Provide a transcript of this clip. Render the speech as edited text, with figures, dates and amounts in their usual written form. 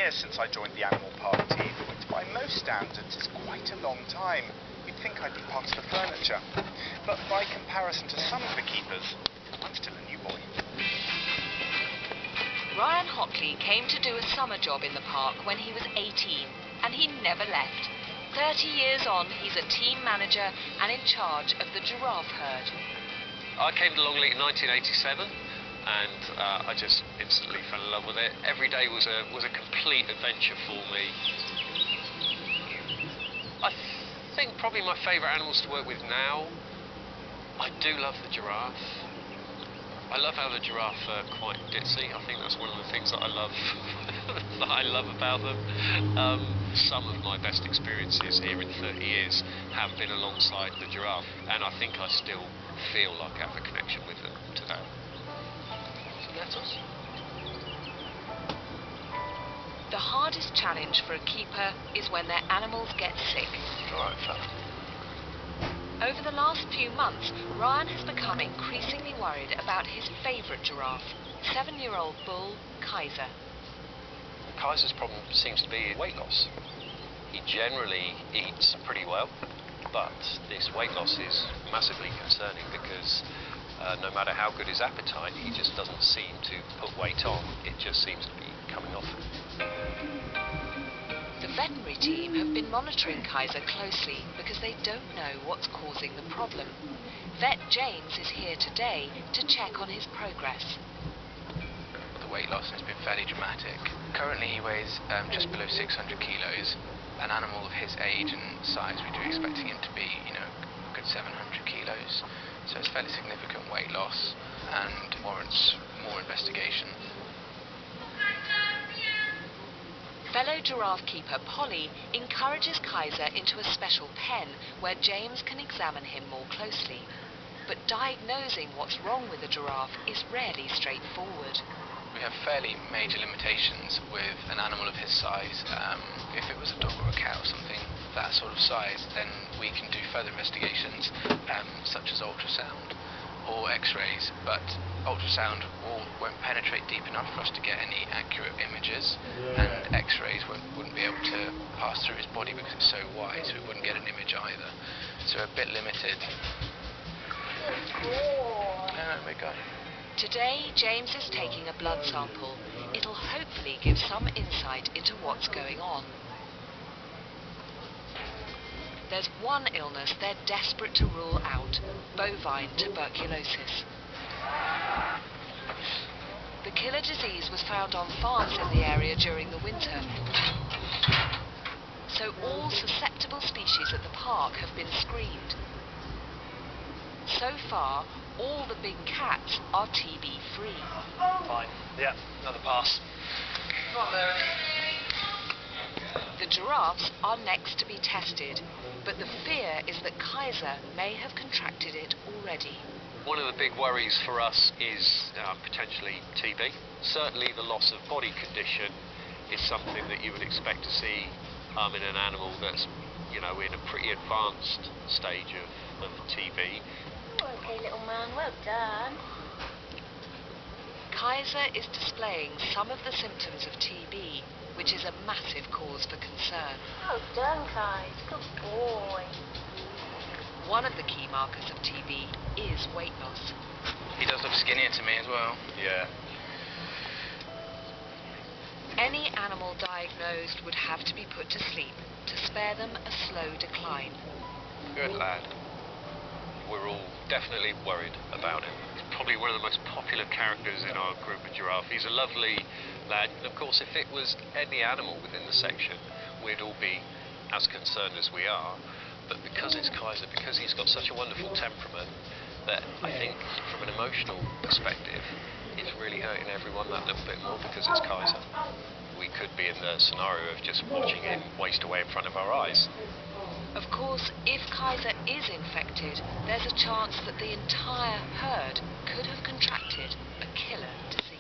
years since I joined the animal park team, which by most standards is quite a long time. You'd think I'd be part of the furniture. But by comparison to some of the keepers, I'm still a new boy. Ryan Hockley came to do a summer job in the park when he was 18, and he never left. 30 years on, he's a team manager and in charge of the giraffe herd. I came to Longleat in 1987, and I just instantly fell in love with it. Every day was a complete adventure for me. I think probably my favourite animals to work with now, I do love the giraffe. I love how the giraffes are quite ditzy. I think that's one of the things that I love that I love about them. Some of my best experiences here in 30 years have been alongside the giraffe, and I think I still feel like I have a connection with them today. So that's us. The hardest challenge for a keeper is when their animals get sick. All right, fella. Over the last few months, Ryan has become increasingly worried about his favourite giraffe, 7-year-old bull, Kaiser. Kaiser's problem seems to be weight loss. He generally eats pretty well, but this weight loss is massively concerning because no matter how good his appetite, he just doesn't seem to put weight on. It just seems to be coming off. The veterinary team have been monitoring Kaiser closely because they don't know what's causing the problem. Vet James is here today to check on his progress. The weight loss has been fairly dramatic. Currently he weighs just below 600 kilos. An animal of his age and size, we'd be expecting him to be, a good 700 kilos. So it's fairly significant weight loss and warrants more investigation. Fellow giraffe keeper Polly encourages Kaiser into a special pen where James can examine him more closely. But diagnosing what's wrong with a giraffe is rarely straightforward. We have fairly major limitations with an animal of his size. If it was a dog or a cat or something that sort of size, then we can do further investigations such as ultrasound or x-rays, but ultrasound won't penetrate deep enough for us to get any accurate images, and x-rays wouldn't be able to pass through his body because it's so wide, so we wouldn't get an image either. So we're a bit limited. We're going. Today, James is taking a blood sample. It'll hopefully give some insight into what's going on. There's one illness they're desperate to rule out: bovine tuberculosis. The killer disease was found on farms in the area during the winter. So all susceptible species at the park have been screened. So far, all the big cats are TB-free. Fine. Yeah, another pass. The giraffes are next to be tested, but the fear is that Kaiser may have contracted it already. One of the big worries for us is potentially TB. Certainly the loss of body condition is something that you would expect to see in an animal that's, in a pretty advanced stage of TB. Okay, little man, well done. Kaiser is displaying some of the symptoms of TB, which is a massive cause for concern. Well done, Kais. Good boy. One of the key markers of TB is weight loss. He does look skinnier to me as well. Yeah. Any animal diagnosed would have to be put to sleep to spare them a slow decline. Good lad. We're all definitely worried about him. He's probably one of the most popular characters in our group of giraffe. He's a lovely lad. Of course, if it was any animal within the section, we'd all be as concerned as we are. But because it's Kaiser, because he's got such a wonderful temperament, that I think from an emotional perspective, it's really hurting everyone that little bit more because it's Kaiser. We could be in the scenario of just watching him waste away in front of our eyes. Of course, if Kaiser is infected, there's a chance that the entire herd could have contracted a killer disease.